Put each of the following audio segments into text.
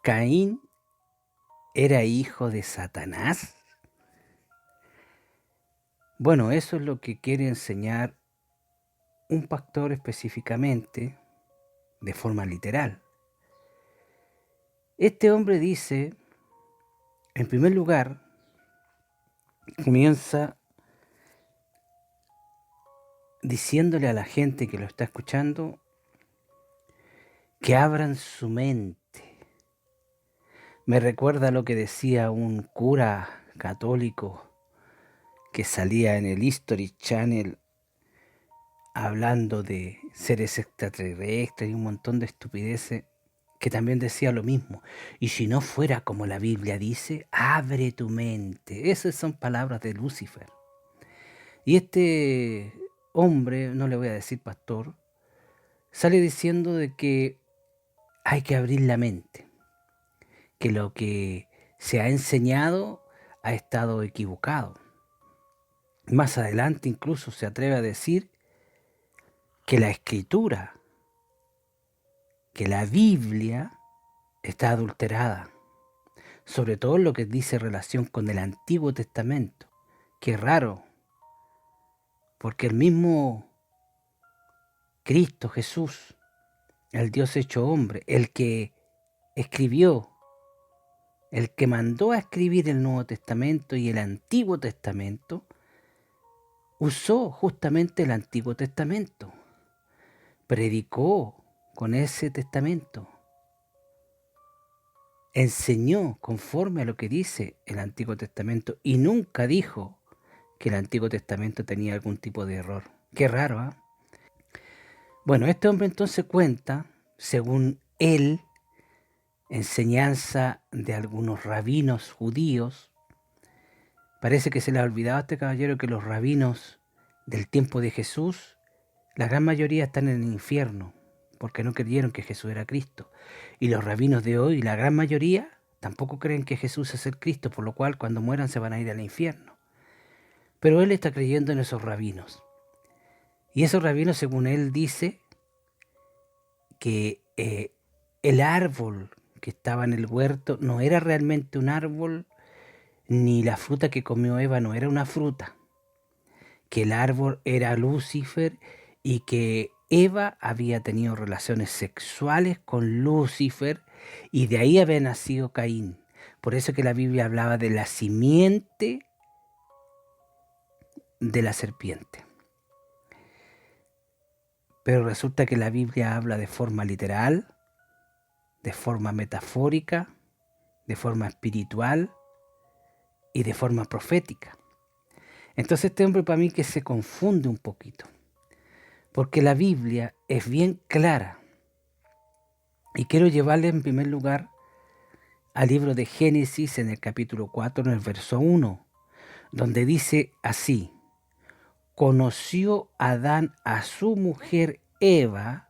Caín era hijo de Satanás. Bueno, eso es lo que quiere enseñar un pastor específicamente, de forma literal. Este hombre dice, en primer lugar, comienza diciéndole a la gente que lo está escuchando que abran su mente. Me recuerda lo que decía un cura católico que salía en el History Channel hablando de seres extraterrestres y un montón de estupideces, que también decía lo mismo. Y si no fuera como la Biblia dice, abre tu mente. Esas son palabras de Lucifer. Y este hombre, no le voy a decir pastor, sale diciendo de que hay que abrir la mente, que lo que se ha enseñado ha estado equivocado. Más adelante incluso se atreve a decir que la escritura, que la Biblia está adulterada, sobre todo en lo que dice relación con el Antiguo Testamento. Qué raro, porque el mismo Cristo Jesús, el Dios hecho hombre, el que escribió, el que mandó a escribir el Nuevo Testamento y el Antiguo Testamento, usó justamente el Antiguo Testamento, predicó con ese testamento, enseñó conforme a lo que dice el Antiguo Testamento y nunca dijo que el Antiguo Testamento tenía algún tipo de error. Qué raro, ¿eh? Bueno, este hombre entonces cuenta, según él, enseñanza de algunos rabinos judíos. Parece que se le ha olvidado a este caballero que los rabinos del tiempo de Jesús, la gran mayoría están en el infierno, porque no creyeron que Jesús era Cristo. Y los rabinos de hoy, la gran mayoría, tampoco creen que Jesús es el Cristo, por lo cual cuando mueran se van a ir al infierno. Pero él está creyendo en esos rabinos. Y esos rabinos, según él dice, que el árbol que estaba en el huerto no era realmente un árbol, ni la fruta que comió Eva no era una fruta, que el árbol era Lucifer y que Eva había tenido relaciones sexuales con Lucifer y de ahí había nacido Caín. Por eso que la Biblia hablaba de la simiente de la serpiente. Pero resulta que la Biblia habla de forma literal, de forma metafórica, de forma espiritual y de forma profética. Entonces este hombre para mí que se confunde un poquito, porque la Biblia es bien clara. Y quiero llevarle en primer lugar al libro de Génesis en el capítulo 4, en el verso 1, donde dice así: conoció Adán a su mujer Eva,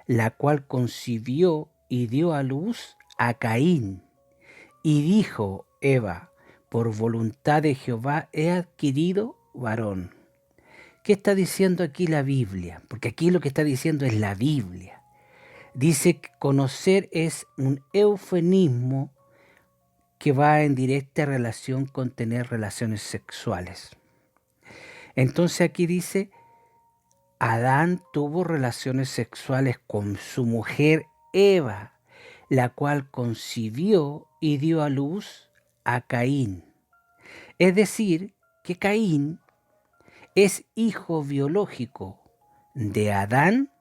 la cual concibió y dio a luz a Caín. Y dijo Eva, por voluntad de Jehová he adquirido varón. ¿Qué está diciendo aquí la Biblia? Porque aquí lo que está diciendo es la Biblia. Dice que conocer es un eufemismo que va en directa relación con tener relaciones sexuales. Entonces aquí dice, Adán tuvo relaciones sexuales con su mujer Eva, la cual concibió y dio a luz a Caín. Es decir, que Caín es hijo biológico de Adán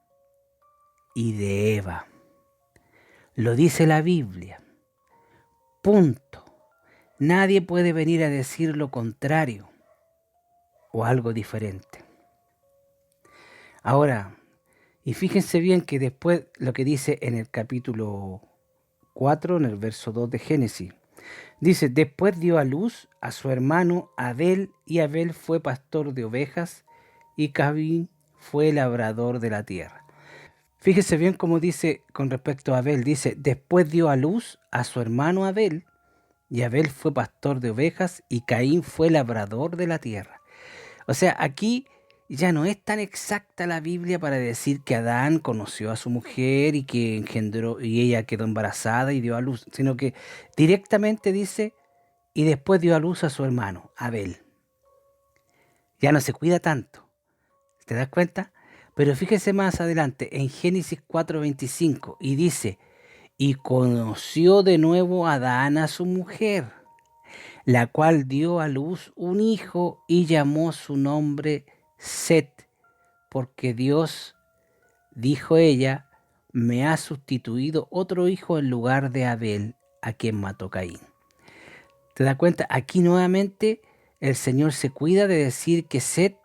y de Eva. Lo dice la Biblia. Punto. Nadie puede venir a decir lo contrario o algo diferente. Ahora, y fíjense bien que después lo que dice en el capítulo 4, en el verso 2 de Génesis, dice, después dio a luz a su hermano Abel, y Abel fue pastor de ovejas, y Caín fue labrador de la tierra. Fíjese bien cómo dice con respecto a Abel, dice, después dio a luz a su hermano Abel, y Abel fue pastor de ovejas, y Caín fue labrador de la tierra. O sea, aquí ya no es tan exacta la Biblia para decir que Adán conoció a su mujer y que engendró y ella quedó embarazada y dio a luz, sino que directamente dice y después dio a luz a su hermano, Abel. Ya no se cuida tanto, ¿te das cuenta? Pero fíjese más adelante en Génesis 4:25 y dice, y conoció de nuevo Adán a su mujer, la cual dio a luz un hijo y llamó su nombre Set, porque Dios, dijo ella, me ha sustituido otro hijo en lugar de Abel, a quien mató Caín. ¿Te das cuenta? Aquí nuevamente el Señor se cuida de decir que Set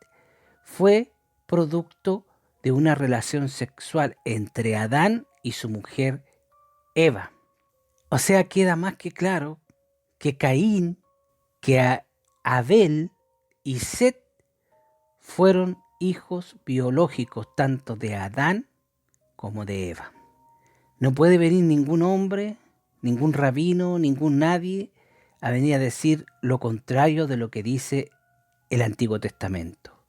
fue producto de una relación sexual entre Adán y su mujer Eva. O sea, queda más que claro que Caín, que Abel y Set fueron hijos biológicos tanto de Adán como de Eva. No puede venir ningún hombre, ningún rabino, ningún nadie a venir a decir lo contrario de lo que dice el Antiguo Testamento.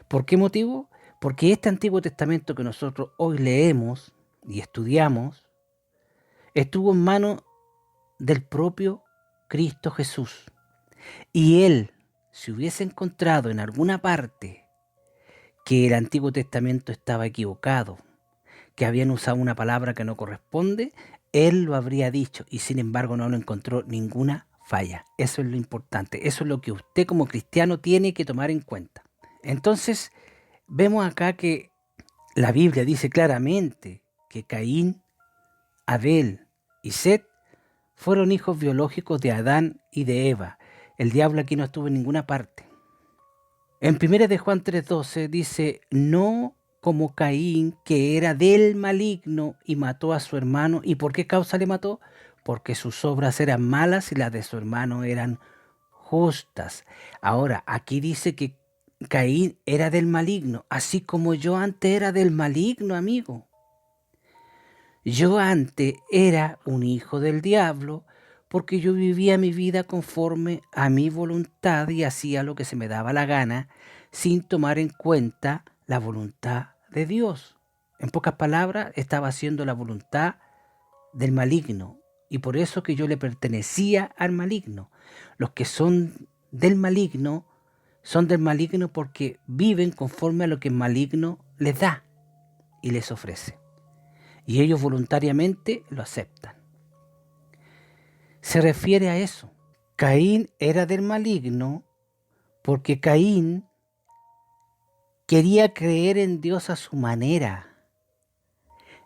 ¿Por qué motivo? Porque este Antiguo Testamento que nosotros hoy leemos y estudiamos estuvo en manos del propio Cristo Jesús. Y Él, si hubiese encontrado en alguna parte que el Antiguo Testamento estaba equivocado, que habían usado una palabra que no corresponde, Él lo habría dicho y sin embargo no lo encontró ninguna falla. Eso es lo importante, eso es lo que usted como cristiano tiene que tomar en cuenta. Entonces, vemos acá que la Biblia dice claramente que Caín, Abel y Set fueron hijos biológicos de Adán y de Eva. El diablo aquí no estuvo en ninguna parte. En 1 de Juan 3:12 dice, no como Caín, que era del maligno y mató a su hermano. ¿Y por qué causa le mató? Porque sus obras eran malas y las de su hermano eran justas. Ahora, aquí dice que Caín era del maligno, así como yo antes era del maligno, amigo. Yo antes era un hijo del diablo porque yo vivía mi vida conforme a mi voluntad y hacía lo que se me daba la gana sin tomar en cuenta la voluntad de Dios. En pocas palabras, estaba haciendo la voluntad del maligno y por eso que yo le pertenecía al maligno. Los que son del maligno porque viven conforme a lo que el maligno les da y les ofrece. Y ellos voluntariamente lo aceptan. Se refiere a eso. Caín era del maligno porque Caín quería creer en Dios a su manera.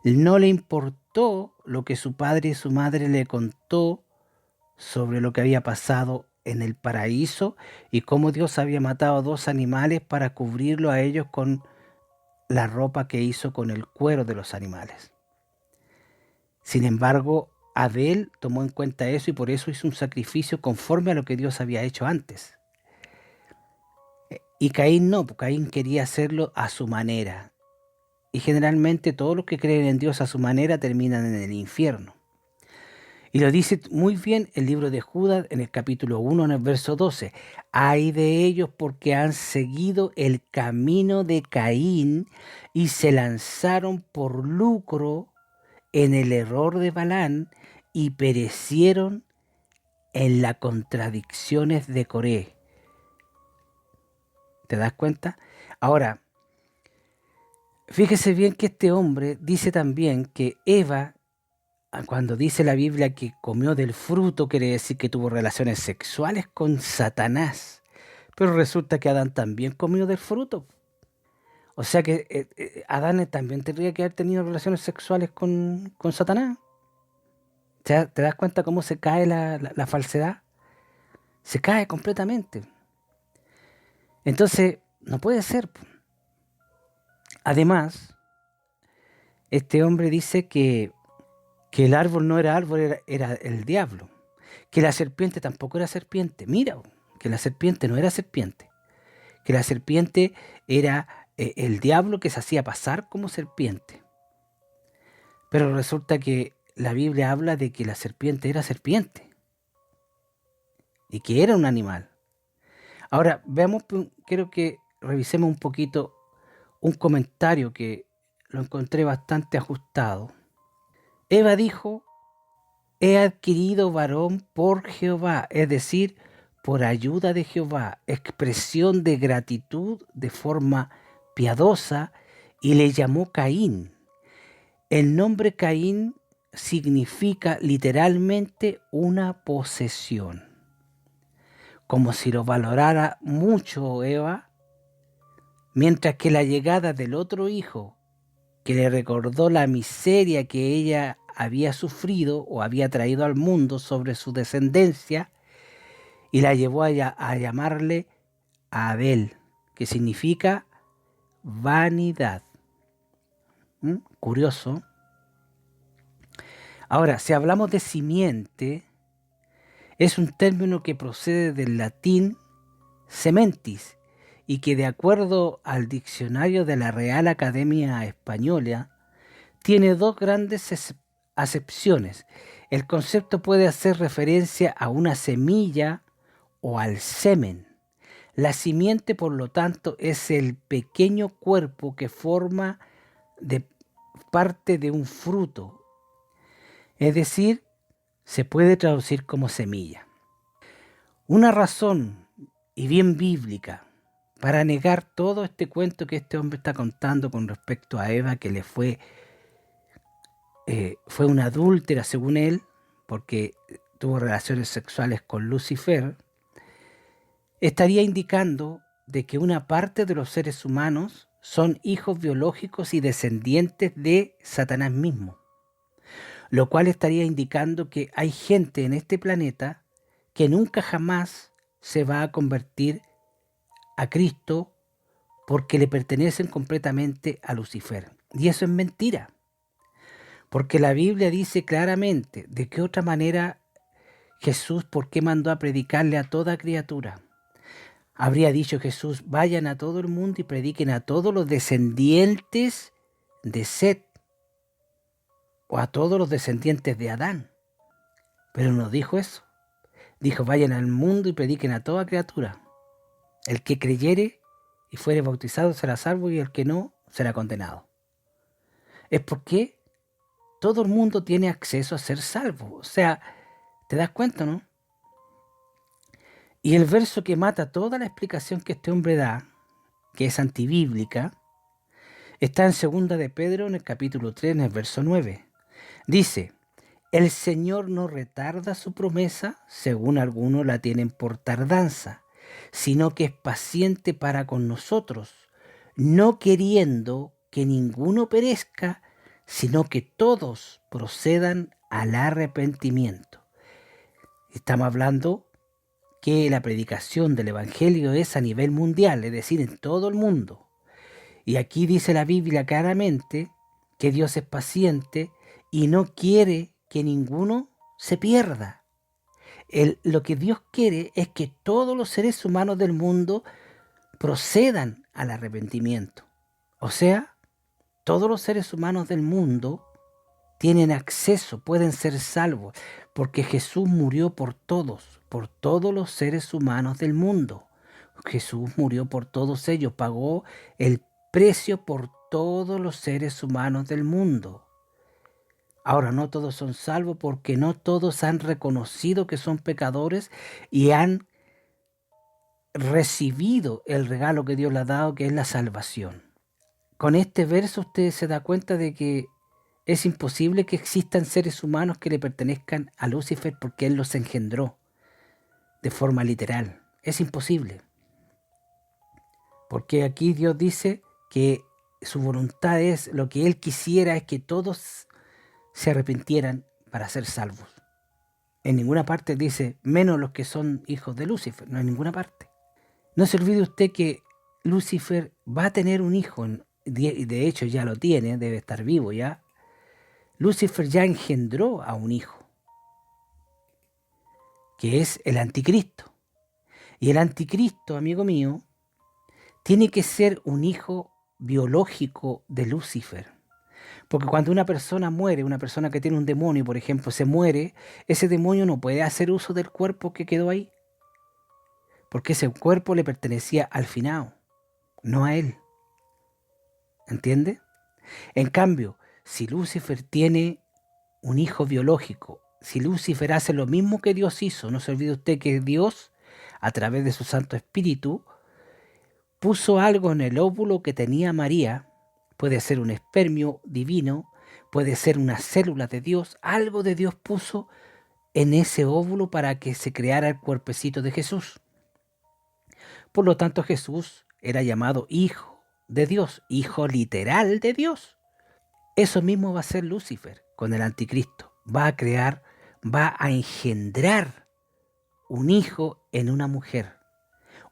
No le importó lo que su padre y su madre le contó sobre lo que había pasado en el paraíso y cómo Dios había matado a 2 animales para cubrirlo a ellos con la ropa que hizo con el cuero de los animales. Sin embargo, Abel tomó en cuenta eso y por eso hizo un sacrificio conforme a lo que Dios había hecho antes. Y Caín no, porque Caín quería hacerlo a su manera. Y generalmente todos los que creen en Dios a su manera terminan en el infierno. Y lo dice muy bien el libro de Judas en el capítulo 1, en el verso 12. Ay de ellos porque han seguido el camino de Caín y se lanzaron por lucro en el error de Balán y perecieron en las contradicciones de Coré. ¿Te das cuenta? Ahora, fíjese bien que este hombre dice también que Eva, cuando dice la Biblia que comió del fruto, quiere decir que tuvo relaciones sexuales con Satanás. Pero resulta que Adán también comió del fruto. O sea que Adán también tendría que haber tenido relaciones sexuales con Satanás. ¿Te das cuenta cómo se cae la falsedad? Se cae completamente. Entonces, no puede ser. Además, este hombre dice que el árbol no era árbol, era el diablo. Que la serpiente tampoco era serpiente. Mira, que la serpiente no era serpiente. Que la serpiente era el diablo que se hacía pasar como serpiente. Pero resulta que la Biblia habla de que la serpiente era serpiente. Y que era un animal. Ahora, veamos, quiero que revisemos un poquito un comentario que lo encontré bastante ajustado. Eva dijo: he adquirido varón por Jehová, es decir, por ayuda de Jehová, expresión de gratitud de forma piadosa, y le llamó Caín. El nombre Caín significa literalmente una posesión. Como si lo valorara mucho Eva, mientras que la llegada del otro hijo, que le recordó la miseria que ella había sufrido o había traído al mundo sobre su descendencia, y la llevó a llamarle Abel, que significa vanidad. Curioso. Ahora, si hablamos de simiente, es un término que procede del latín sementis y que, de acuerdo al diccionario de la Real Academia Española, tiene dos grandes acepciones. El concepto puede hacer referencia a una semilla o al semen. La simiente, por lo tanto, es el pequeño cuerpo que forma parte de un fruto. Es decir, se puede traducir como semilla. Una razón, y bien bíblica, para negar todo este cuento que este hombre está contando con respecto a Eva, que le fue una adúltera según él, porque tuvo relaciones sexuales con Lucifer, estaría indicando de que una parte de los seres humanos son hijos biológicos y descendientes de Satanás mismo, lo cual estaría indicando que hay gente en este planeta que nunca jamás se va a convertir a Cristo porque le pertenecen completamente a Lucifer. Y eso es mentira, porque la Biblia dice claramente de qué otra manera Jesús, ¿por qué mandó a predicarle a toda criatura? Habría dicho Jesús: vayan a todo el mundo y prediquen a todos los descendientes de Set o a todos los descendientes de Adán. Pero no dijo eso. Dijo: vayan al mundo y prediquen a toda criatura. El que creyere y fuere bautizado será salvo, y el que no será condenado. Es porque todo el mundo tiene acceso a ser salvo. O sea, ¿te das cuenta, no? Y el verso que mata toda la explicación que este hombre da, que es antibíblica, está en 2 de Pedro, en el capítulo 3, en el verso 9. Dice: el Señor no retarda su promesa, según algunos la tienen por tardanza, sino que es paciente para con nosotros, no queriendo que ninguno perezca, sino que todos procedan al arrepentimiento. Estamos hablando que la predicación del Evangelio es a nivel mundial, es decir, en todo el mundo. Y aquí dice la Biblia claramente que Dios es paciente y no quiere que ninguno se pierda. Lo que Dios quiere es que todos los seres humanos del mundo procedan al arrepentimiento. O sea, todos los seres humanos del mundo tienen acceso, pueden ser salvos, porque Jesús murió por todos los seres humanos del mundo. Jesús murió por todos ellos, pagó el precio por todos los seres humanos del mundo. Ahora, no todos son salvos porque no todos han reconocido que son pecadores y han recibido el regalo que Dios le ha dado, que es la salvación. Con este verso usted se da cuenta de que es imposible que existan seres humanos que le pertenezcan a Lucifer porque él los engendró de forma literal. Es imposible. Porque aquí Dios dice que su voluntad es, lo que él quisiera es que todos se arrepintieran para ser salvos. En ninguna parte dice menos los que son hijos de Lucifer, no en ninguna parte. No se olvide usted que Lucifer va a tener un hijo, de hecho ya lo tiene, debe estar vivo ya. Lucifer ya engendró a un hijo, que es el anticristo. Y el anticristo, amigo mío, tiene que ser un hijo biológico de Lucifer. Porque cuando una persona muere, una persona que tiene un demonio, por ejemplo, se muere, ese demonio no puede hacer uso del cuerpo que quedó ahí, porque ese cuerpo le pertenecía al finado. no a él. ¿Entiende? En cambio, si Lucifer tiene un hijo biológico, si Lucifer hace lo mismo que Dios hizo, no se olvide usted que Dios, a través de su Santo Espíritu, puso algo en el óvulo que tenía María, puede ser un espermio divino, puede ser una célula de Dios, algo de Dios puso en ese óvulo para que se creara el cuerpecito de Jesús. Por lo tanto, Jesús era llamado Hijo de Dios, Hijo literal de Dios. Eso mismo va a ser Lucifer con el anticristo. Va a crear, va a engendrar un hijo en una mujer,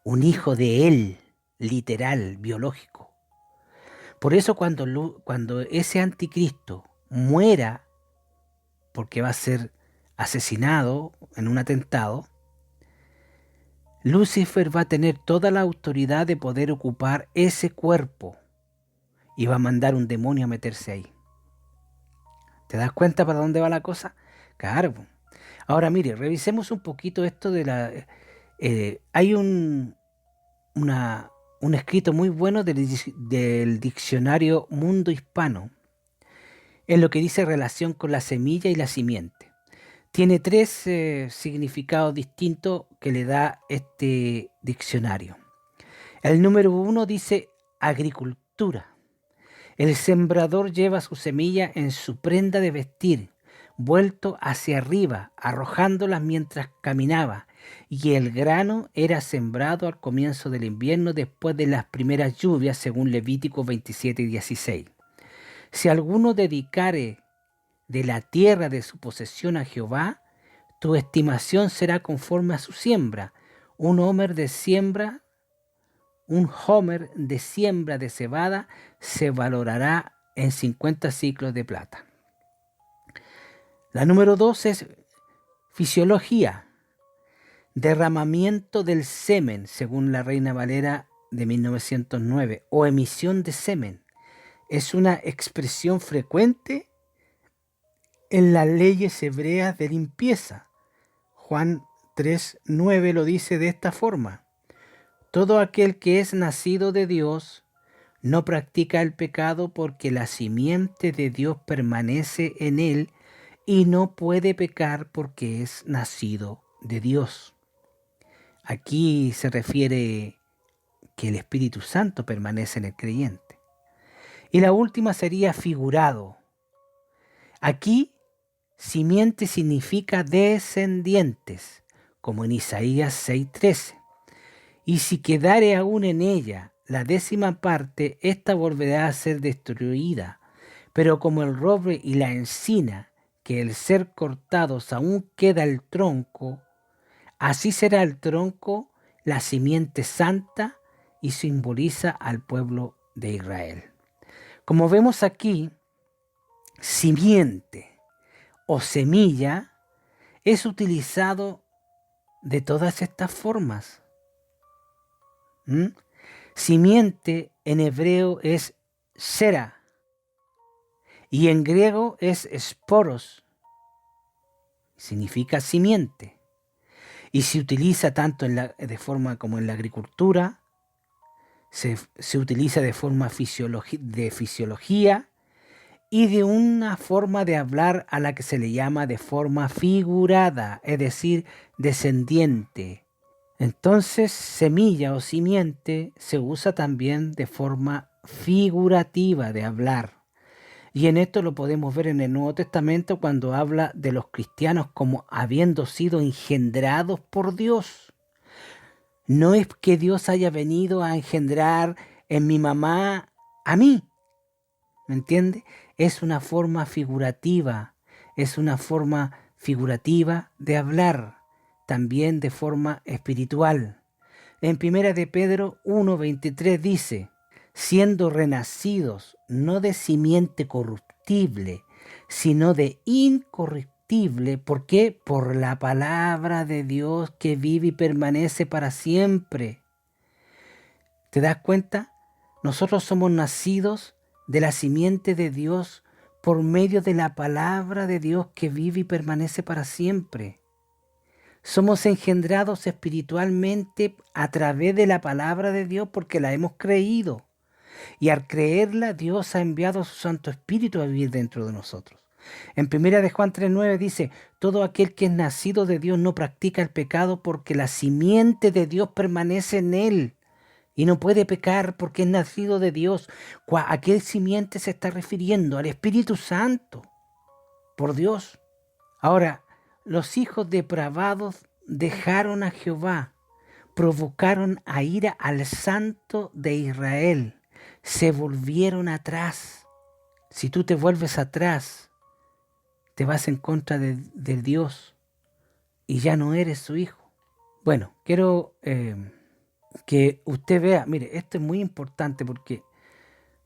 un hijo de él, literal, biológico. Por eso cuando ese anticristo muera, porque va a ser asesinado en un atentado, Lucifer va a tener toda la autoridad de poder ocupar ese cuerpo y va a mandar un demonio a meterse ahí. ¿Te das cuenta para dónde va la cosa? Claro. Ahora mire, revisemos un poquito esto de la... hay un escrito muy bueno del diccionario Mundo Hispano en lo que dice relación con la semilla y la simiente. Tiene 3 significados distintos que le da este diccionario. El número 1 dice agricultura. El sembrador lleva su semilla en su prenda de vestir, vuelto hacia arriba, arrojándolas mientras caminaba, y el grano era sembrado al comienzo del invierno después de las primeras lluvias, según Levítico 27 y 16. Si alguno dedicare de la tierra de su posesión a Jehová, tu estimación será conforme a su siembra. Un homer de siembra de cebada se valorará en 50 ciclos de plata. La número 2 es fisiología. Derramamiento del semen, según la Reina Valera de 1909, o emisión de semen. Es una expresión frecuente en las leyes hebreas de limpieza. Juan 3:9 lo dice de esta forma: todo aquel que es nacido de Dios no practica el pecado, porque la simiente de Dios permanece en él y no puede pecar porque es nacido de Dios. Aquí se refiere que el Espíritu Santo permanece en el creyente. Y la última sería figurado. Aquí simiente significa descendientes, como en Isaías 6:13. Y si quedare aún en ella la 10ª parte, ésta volverá a ser destruida. Pero como el roble y la encina, que el ser cortados aún queda el tronco, así será el tronco, la simiente santa, y simboliza al pueblo de Israel. Como vemos aquí, simiente o semilla es utilizado de todas estas formas. Simiente en hebreo es sera y en griego es sporos, significa simiente, y se utiliza tanto de forma como en la agricultura, se utiliza de forma de fisiología y de una forma de hablar a la que se le llama de forma figurada, es decir, descendiente. Entonces, semilla o simiente se usa también de forma figurativa de hablar. Y en esto lo podemos ver en el Nuevo Testamento cuando habla de los cristianos como habiendo sido engendrados por Dios. No es que Dios haya venido a engendrar en mi mamá a mí, ¿me entiende? Es una forma figurativa, de hablar, también de forma espiritual. En 1 de Pedro 1:23 dice: siendo renacidos no de simiente corruptible, sino de incorruptible. ¿Por qué? Por la palabra de Dios que vive y permanece para siempre. ¿Te das cuenta? Nosotros somos nacidos de la simiente de Dios por medio de la palabra de Dios que vive y permanece para siempre. Somos engendrados espiritualmente a través de la palabra de Dios porque la hemos creído. Y al creerla, Dios ha enviado a su Santo Espíritu a vivir dentro de nosotros. En 1 Juan 3:9 dice, todo aquel que es nacido de Dios no practica el pecado porque la simiente de Dios permanece en él. Y no puede pecar porque es nacido de Dios. ¿A qué simiente se está refiriendo? Al Espíritu Santo. Por Dios. Ahora, los hijos depravados dejaron a Jehová, provocaron a ira al Santo de Israel, se volvieron atrás. Si tú te vuelves atrás, te vas en contra de Dios y ya no eres su hijo. Bueno, quiero que usted vea, mire, esto es muy importante porque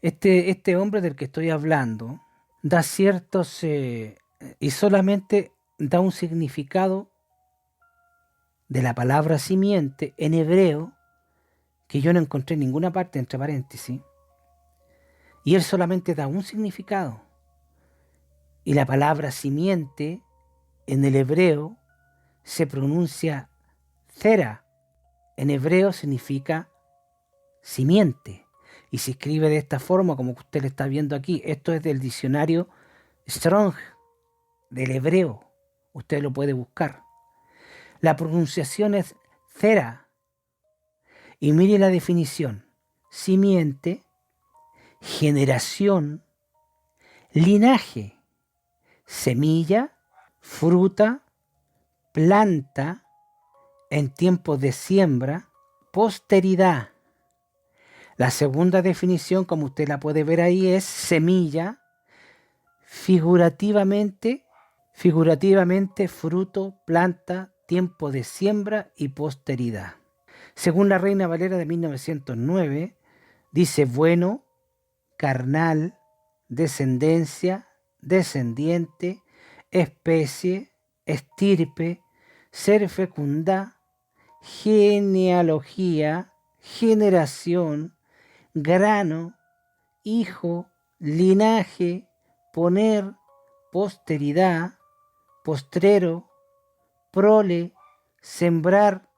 este hombre del que estoy hablando da ciertos y solamente da un significado de la palabra simiente en hebreo que yo no encontré en ninguna parte, entre paréntesis, y él solamente da un significado. Y la palabra simiente en el hebreo se pronuncia cera. En hebreo significa simiente. Y se escribe de esta forma, como usted le está viendo aquí. Esto es del diccionario Strong, del hebreo. Usted lo puede buscar. La pronunciación es cera. Y mire la definición. Simiente, generación, linaje, semilla, fruta, planta, en tiempos de siembra, posteridad. La segunda definición, como usted la puede ver ahí, es semilla, figurativamente fruto, planta, tiempo de siembra y posteridad. Según la Reina Valera de 1909, dice bueno, carnal, descendencia, descendiente, especie, estirpe, ser fecunda, genealogía, generación, grano, hijo, linaje, poner, posteridad, postrero, prole, sembrar,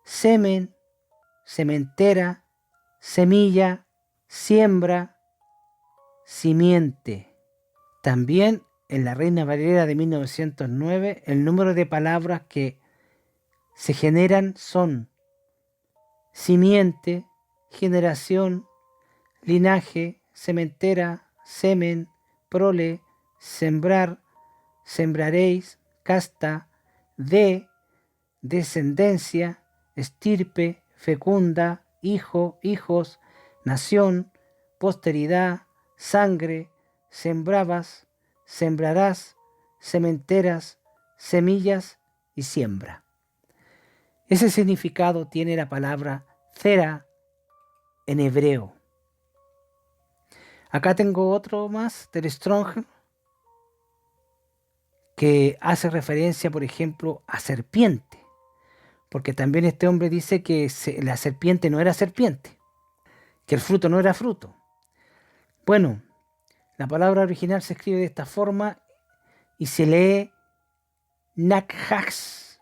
semen, sementera, semilla, siembra, simiente. También en la Reina Valera de 1909 el número de palabras que se generan son simiente, generación, linaje, sementera, semen, prole, sembrar, sembraréis, casta, descendencia, estirpe, fecunda, hijo, hijos, nación, posteridad, sangre, sembrabas, sembrarás, sementeras, semillas y siembra. Ese significado tiene la palabra cera en hebreo. Acá tengo otro más del Strong que hace referencia, por ejemplo, a serpiente. Porque también este hombre dice que la serpiente no era serpiente, que el fruto no era fruto. Bueno, la palabra original se escribe de esta forma y se lee nakhax.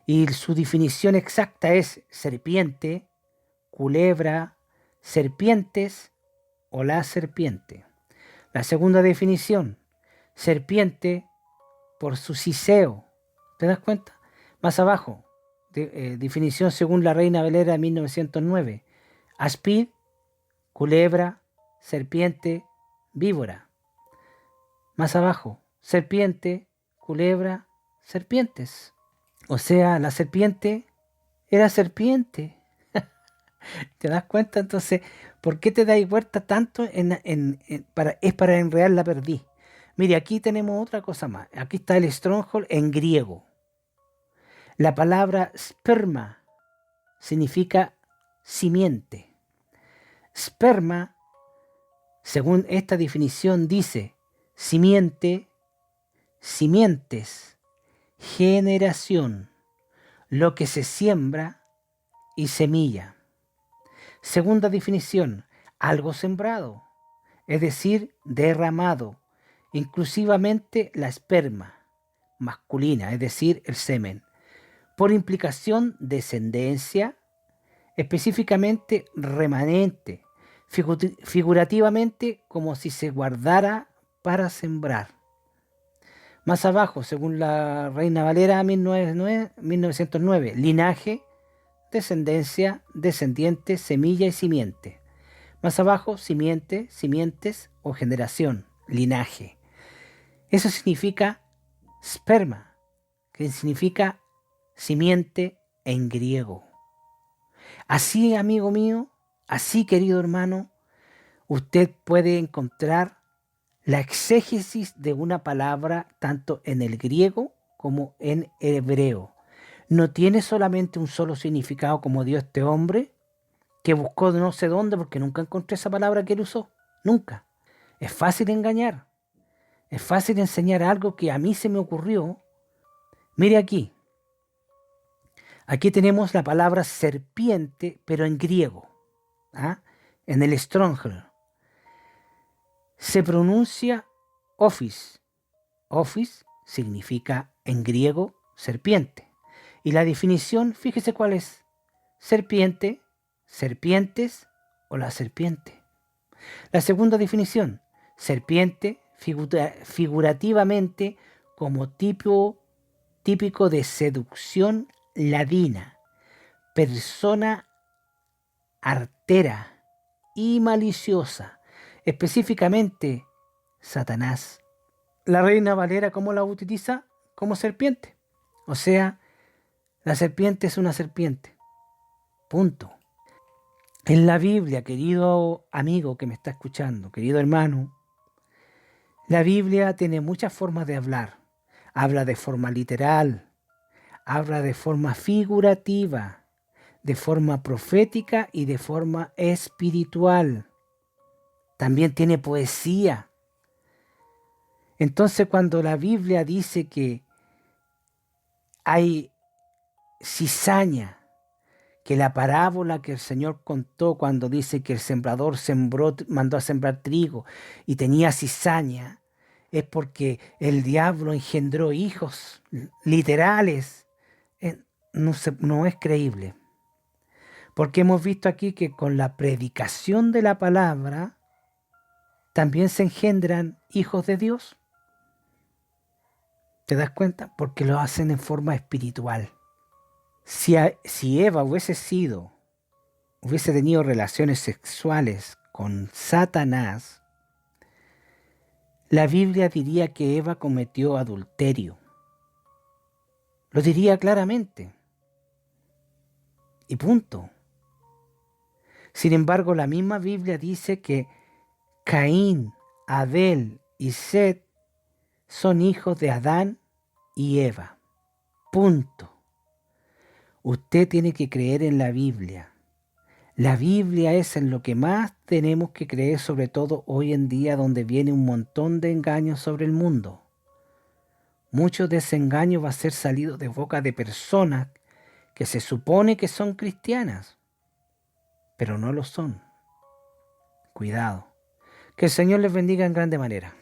Y su definición exacta es serpiente, culebra, serpientes o la serpiente. La segunda definición, serpiente por su siseo. ¿Te das cuenta? Más abajo, definición según la Reina Valera de 1909. Aspid, culebra, serpiente, víbora. Más abajo, serpiente, culebra, serpientes. O sea, la serpiente era serpiente. ¿Te das cuenta? Entonces, ¿por qué te dais vuelta tanto para enredar la perdiz? Mire, aquí tenemos otra cosa más. Aquí está el Stronghold en griego. La palabra sperma significa simiente. Sperma, según esta definición, dice simiente, simientes, generación, lo que se siembra y semilla. Segunda definición, algo sembrado, es decir, derramado, inclusivamente la esperma masculina, es decir, el semen. Por implicación, descendencia, específicamente remanente, figurativamente como si se guardara para sembrar. Más abajo, según la Reina Valera 1909, linaje, descendencia, descendiente, semilla y simiente. Más abajo, simiente, simientes o generación, linaje. Eso significa sperma, que significa simiente en griego. Así, amigo mío, así, querido hermano, usted puede encontrar la exégesis de una palabra tanto en el griego como en el hebreo. No tiene solamente un solo significado como dio este hombre, que buscó de no sé dónde porque nunca encontré esa palabra que él usó. Nunca. Es fácil engañar. Es fácil enseñar algo que a mí se me ocurrió. Mire aquí. Aquí tenemos la palabra serpiente, pero en griego. ¿Ah? En el Stronghold. Se pronuncia Ophis. Ophis significa en griego serpiente. Y la definición, fíjese cuál es. Serpiente, serpientes o la serpiente. La segunda definición, serpiente figurativamente como típico de seducción ladina, persona artera y maliciosa, específicamente Satanás. La Reina Valera, ¿cómo la utiliza? Como serpiente. O sea, la serpiente es una serpiente. Punto. En la Biblia, querido amigo que me está escuchando, querido hermano, la Biblia tiene muchas formas de hablar. Habla de forma literal, habla de forma figurativa, de forma profética y de forma espiritual. También tiene poesía. Entonces, cuando la Biblia dice que hay cizaña, que la parábola que el Señor contó cuando dice que el sembrador mandó a sembrar trigo y tenía cizaña, es porque el diablo engendró hijos literales. No es creíble. Porque hemos visto aquí que con la predicación de la palabra también se engendran hijos de Dios. ¿Te das cuenta? Porque lo hacen en forma espiritual. Si Eva hubiese tenido relaciones sexuales con Satanás, la Biblia diría que Eva cometió adulterio. Lo diría claramente. Y punto. Sin embargo, la misma Biblia dice que Caín, Abel y Set son hijos de Adán y Eva. Punto. Usted tiene que creer en la Biblia. La Biblia es en lo que más tenemos que creer, sobre todo hoy en día donde viene un montón de engaños sobre el mundo. Mucho de ese engaño va a ser salido de boca de personas que se supone que son cristianas, pero no lo son. Cuidado. Que el Señor les bendiga en grande manera.